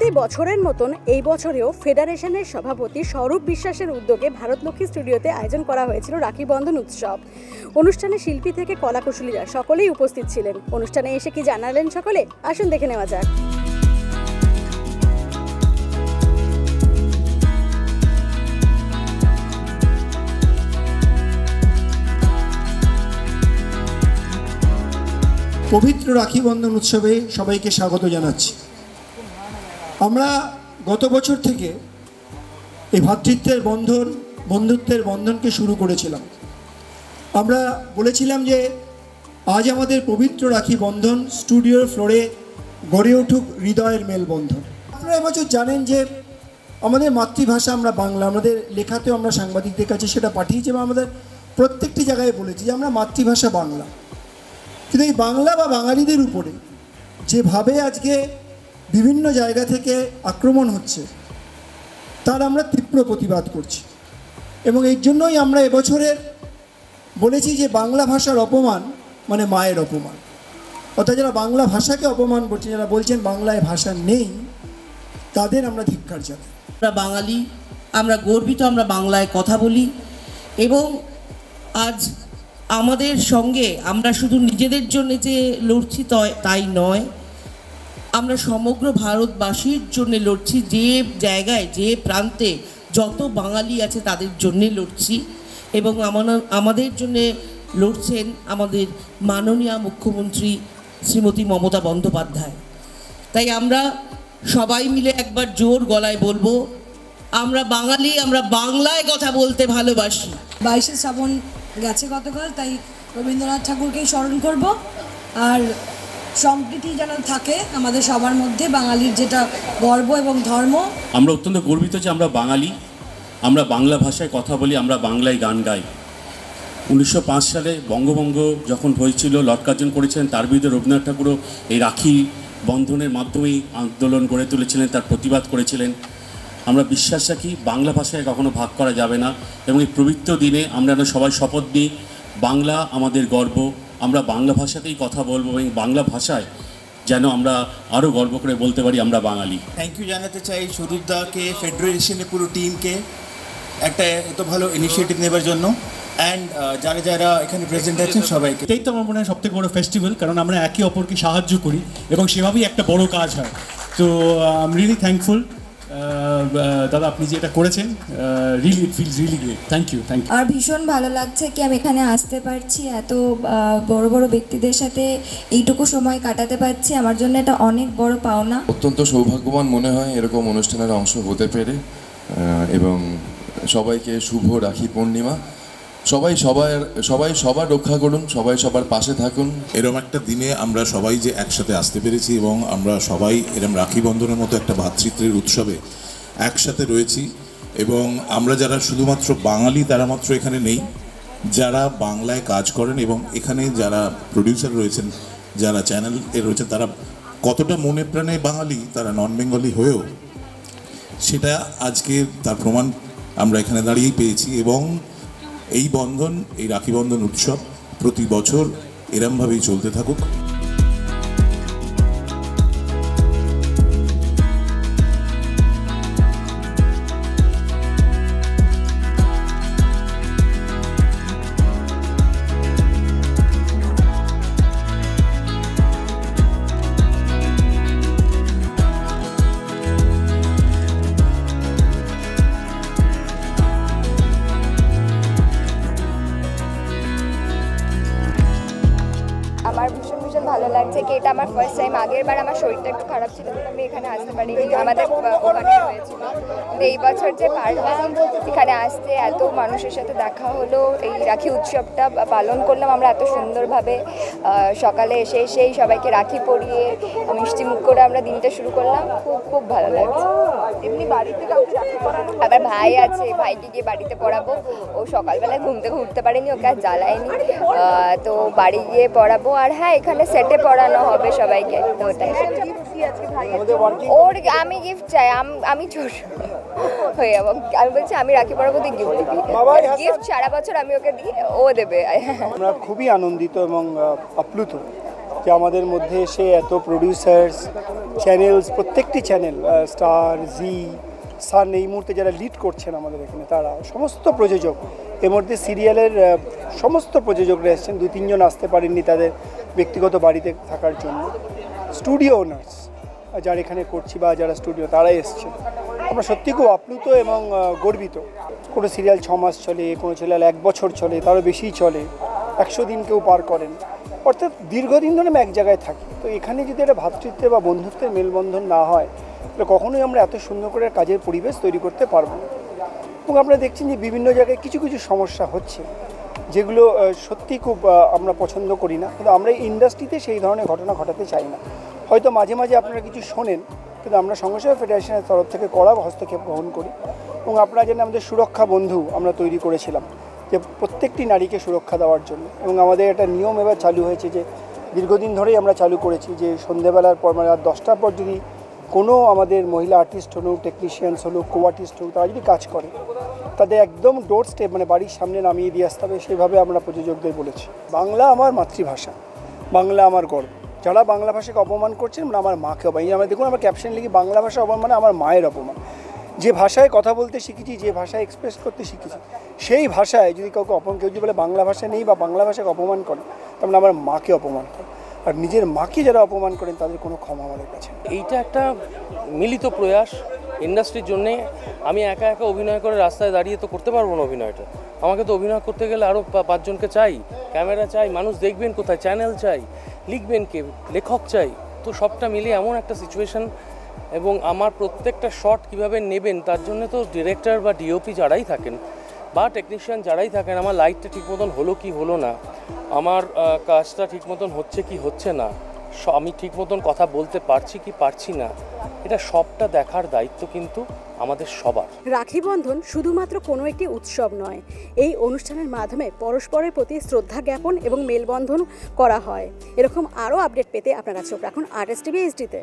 প্রতি বছরের মতন এই বছরেও ফেডারেশনের সভাপতি স্বরূপ বিশ্বাসের উদ্যোগে ভারতলক্ষ্মী স্টুডিওতে আয়োজন করা হয়েছিল রাখি বন্ধন উৎসব। অনুষ্ঠানে শিল্পী থেকে কলাকুশলীরা সকলেই উপস্থিত ছিলেন। অনুষ্ঠানে এসে কি জানালেন সকলে, আসুন দেখে নেওয়া যাক। পবিত্র রাখি বন্ধন উৎসবে সবাইকে স্বাগত জানাচ্ছি। আমরা গত বছর থেকে এই ভ্রাতৃত্বের বন্ধন, বন্ধুত্বের বন্ধনকে শুরু করেছিলাম। আমরা বলেছিলাম যে আজ আমাদের পবিত্র রাখি বন্ধন স্টুডিওর ফ্লোরে গড়ে উঠুক হৃদয়ের মেলবন্ধন। আপনারা এবছর জানেন যে আমাদের মাতৃভাষা আমরা বাংলা, আমাদের লেখাতেও আমরা সাংবাদিকদের কাছে সেটা পাঠিয়েছি এবং আমাদের প্রত্যেকটি জায়গায় বলেছি যে আমরা মাতৃভাষা বাংলা। কিন্তু এই বাংলা বা বাঙালিদের উপরে যেভাবে আজকে বিভিন্ন জায়গা থেকে আক্রমণ হচ্ছে তার আমরা তীব্র প্রতিবাদ করছি এবং এর জন্যই আমরা এবছরের বলেছি যে বাংলা ভাষার অপমান মানে মায়ের অপমান। অর্থাৎ যারা বাংলা ভাষাকে অপমান করছে, যারা বলছেন বাংলায় ভাষা নেই, তাদের আমরা ধিক্কার জানাই। আমরা বাঙালি, আমরা গর্বিত, আমরা বাংলায় কথা বলি এবং আজ আমাদের সঙ্গে আমরা শুধু নিজেদের জন্য যে লড়ছি তাই নয়, আমরা সমগ্র ভারতবাসীর জন্য লড়ছি। যে জায়গায়, যে প্রান্তে যত বাঙালি আছে তাদের জন্যে লড়ছি এবং আমাদের জন্যে লড়ছেন আমাদের মাননীয় মুখ্যমন্ত্রী শ্রীমতী মমতা বন্দ্যোপাধ্যায়। তাই আমরা সবাই মিলে একবার জোর গলায় বলবো, আমরা বাঙালি, আমরা বাংলায় কথা বলতে ভালোবাসি। 22শে শ্রাবণ গেছে গতকাল, তাই রবীন্দ্রনাথ ঠাকুরকেই স্মরণ করব। আর সম্প্রীতি যেন থাকে আমাদের সবার মধ্যে, বাঙালির যেটা গর্ব এবং ধর্ম। আমরা অত্যন্ত গর্বিত যে আমরা বাঙালি, আমরা বাংলা ভাষায় কথা বলি, আমরা বাংলায় গান গাই। 1905 সালে বঙ্গভঙ্গ যখন হয়েছিল, লর্ড কার্জন করেছিলেন, তার বিরুদ্ধে রবীন্দ্রনাথ ঠাকুরও এই রাখি বন্ধনের মাধ্যমেই আন্দোলন গড়ে তুলেছিলেন, তার প্রতিবাদ করেছিলেন। আমরা বিশ্বাস রাখি বাংলা ভাষায় কখনো ভাগ করা যাবে না এবং এই পবিত্র দিনে আমরা সবাই শপথ নিই, বাংলা আমাদের গর্ব, আমরা বাংলা ভাষাতেই কথা বলবো এবং বাংলা ভাষায় যেন আমরা আরও গর্ব করে বলতে পারি আমরা বাঙালি। থ্যাংক ইউ জানাতে চাই স্বরূপদাকে, ফেডারেশনের পুরো টিমকে একটা এত ভালো ইনিশিয়েটিভ নেবার জন্য, অ্যান্ড যারা যারা এখানে প্রেজেন্ট আছেন সবাইকে। এটাই তো আমার মনে হয় সবথেকে বড় ফেস্টিভ্যাল, কারণ আমরা একে অপরকে সাহায্য করি এবং সেভাবেই একটা বড় কাজ হয়। তো আই এম রিয়েলি থ্যাঙ্কফুল দাদা, আপনি যে এটা করেছেন, really it feels really great. Thank you. আর ভীষণ ভালো লাগছে কি আমি এখানে আসতে পারছি, এত বড় বড় ব্যক্তিদের সাথে এইটুকু সময় কাটাতে পারছি, আমার জন্য এটা অনেক বড় পাওনা। অত্যন্ত সৌভাগ্যবান মনে হয় এরকম অনুষ্ঠানের অংশ হতে পেরে, এবং সবাইকে শুভ রাখি পূর্ণিমা। সবাই সবার রক্ষা করুন, সবাই সবার পাশে থাকুন। এরকম একটা দিনে আমরা সবাই যে একসাথে আসতে পেরেছি এবং আমরা সবাই এরকম রাখি বন্ধনের মতো একটা ভ্রাতৃত্বের উৎসবে একসাথে রয়েছি এবং আমরা যারা শুধুমাত্র বাঙালি তারা মাত্র এখানে নেই, যারা বাংলায় কাজ করেন এবং এখানে যারা প্রডিউসার রয়েছেন, যারা চ্যানেলে রয়েছেন, তারা কতটা মনে প্রাণে বাঙালি, তারা নন বেঙ্গলি হয়েও সেটা আজকে তার প্রমাণ আমরা এখানে দাঁড়িয়েই পেয়েছি। এবং এই বন্ধন, এই রাখি বন্ধন উৎসব প্রতি বছর এরমভাবেই চলতে থাকুক। আমার ভীষণ ভালো লাগছে কি এটা আমার ফার্স্ট টাইম। আগের বার আমার শরীরটা একটু খারাপ ছিল, আমি এখানে আসতে পারিনি, আমাদের ওখানে হয়েছিল। কিন্তু এই বছর যে পারলাম এখানে আসতে, এত মানুষের সাথে দেখা হলো, এই রাখি উৎসবটা পালন করলাম আমরা এত সুন্দরভাবে। সকালে এসেই সবাইকে রাখি পরিয়ে মিষ্টি মুখ করে আমরা দিনটা শুরু করলাম, খুব ভালো লাগছে। এমনি বাড়িতে কাউকে রাখি পরানো, আবার ভাই আছে, ভাইকে গিয়ে বাড়িতে পড়াবো। ও সকালবেলায় ঘুম থেকে উঠতে পারেনি, ওকে আর জ্বালায়নি, তো বাড়ি গিয়ে পড়াবো। আর হ্যাঁ, এখানে সেটে পড়ানো হবে সবাইকে। তো ওটাই, ওর আমি গিফট চাই, আমি ছোট হয়ে যাবো। আমি বলছি আমি রাখি পরাবো, তুই গিফট দিবি। গিফট সারা বছর আমি ওকে দিই, ও দেবে। আমরা খুবই আনন্দিত এবং আপ্লুত যে আমাদের মধ্যে এসে এত প্রডিউসার্স, চ্যানেলস, প্রত্যেকটি চ্যানেল, স্টার, জি, সান, এই মুহূর্তে যারা লিড করছেন আমাদের এখানে, তারা সমস্ত প্রযোজক, এর মধ্যে সিরিয়ালের সমস্ত প্রযোজকরা এসেছেন, 2-3 জন আসতে পারেননি তাদের ব্যক্তিগত বাড়িতে থাকার জন্য। স্টুডিও ওনার্স যারা এখানে করছি বা যারা স্টুডিও, তারাই এসছেন। আমরা সত্যি খুব আপ্লুত এবং গর্বিত। কোনো সিরিয়াল 6 মাস চলে, কোনো সিরিয়াল 1 বছর চলে, তারও বেশি চলে, 100 দিন কেউ পার করেন, অর্থাৎ দীর্ঘদিন ধরে আমি এক জায়গায় থাকি। তো এখানে যদি একটা ভ্রাতৃত্বের বা বন্ধুত্বের মেলবন্ধন না হয়, তাহলে কখনোই আমরা এত সুন্দর করে কাজের পরিবেশ তৈরি করতে পারবো না। এবং আপনারা দেখছেন যে বিভিন্ন জায়গায় কিছু কিছু সমস্যা হচ্ছে, যেগুলো সত্যি খুব আমরা পছন্দ করি না, কিন্তু আমরা এই ইন্ডাস্ট্রিতে সেই ধরনের ঘটনা ঘটাতে চাই না। হয়তো মাঝে মাঝে আপনারা কিছু শোনেন, কিন্তু আমরা সঙ্গে সঙ্গে ফেডারেশনের তরফ থেকে কড়া হস্তক্ষেপ গ্রহণ করি। এবং আপনারা জানেন আমাদের সুরক্ষা বন্ধু আমরা তৈরি করেছিলাম, যে প্রত্যেকটি নারীকে সুরক্ষা দেওয়ার জন্য। এবং আমাদের একটা নিয়ম এবার চালু হয়েছে, যে দীর্ঘদিন ধরেই আমরা চালু করেছি, যে সন্ধ্যেবেলার পর মানে রাত 10টার পর যদি কোনো আমাদের মহিলা আর্টিস্ট হলুক, টেকনিশিয়ানস হলুক, কো আর্টিস্ট হোক, তারা যদি কাজ করে, তাদের একদম ডোর স্টেপ মানে বাড়ির সামনে নামিয়ে দিয়ে আসতে হবে। সেভাবে আমরা প্রযোজকদের বলেছি। বাংলা আমার মাতৃভাষা, বাংলা আমার গর্ব। যারা বাংলা ভাষাকে অপমান করছেন, মানে আমার মাকে অপমান। এই আমরা দেখুন, আমরা ক্যাপশন লিখি বাংলা ভাষা অপমান মানে আমার মায়ের অপমান। যে ভাষায় কথা বলতে শিখেছি, যে ভাষায় এক্সপ্রেস করতে শিখেছি, সেই ভাষায় যদি কাউকে কেউ যদি বলে বাংলা ভাষা নেই বা বাংলা ভাষাকে অপমান করে, তার মানে আমার মাকে অপমান করে। আর নিজের মাকে যারা অপমান করেন, তাদের কোনো ক্ষমা আমাদের কাছে। এইটা একটা মিলিত প্রয়াস ইন্ডাস্ট্রির জন্যে। আমি একা একা অভিনয় করে রাস্তায় দাঁড়িয়ে তো করতে পারবো না অভিনয়টা। আমাকে তো অভিনয় করতে গেলে আরও 5 জনকে চাই, ক্যামেরা চাই, মানুষ দেখবেন কোথায়, চ্যানেল চাই, লিখবেন কে, লেখক চাই। তো সবটা মিলিয়ে এমন একটা সিচুয়েশন, এবং আমার প্রত্যেকটা শট কিভাবে নেবেন তার জন্য তো ডিরেক্টর বা ডিওপি যারাই থাকেন বা টেকনিশিয়ান যারাই থাকেন, আমার লাইটটা ঠিক মতন হলো কি হলো না, আমার কাজটা ঠিক মতন হচ্ছে কি হচ্ছে না, আমি ঠিক মতন কথা বলতে পারছি কি পারছি না, এটা সবটা দেখার দায়িত্ব কিন্তু আমাদের সবার। রাখি বন্ধন শুধুমাত্র কোনো একটি উৎসব নয়, এই অনুষ্ঠানের মাধ্যমে পরস্পরের প্রতি শ্রদ্ধা জ্ঞাপন এবং মেলবন্ধন করা হয়। এরকম আরও আপডেট পেতে আপনারা চোখ রাখুন আরএস টিভি এইচডিতে।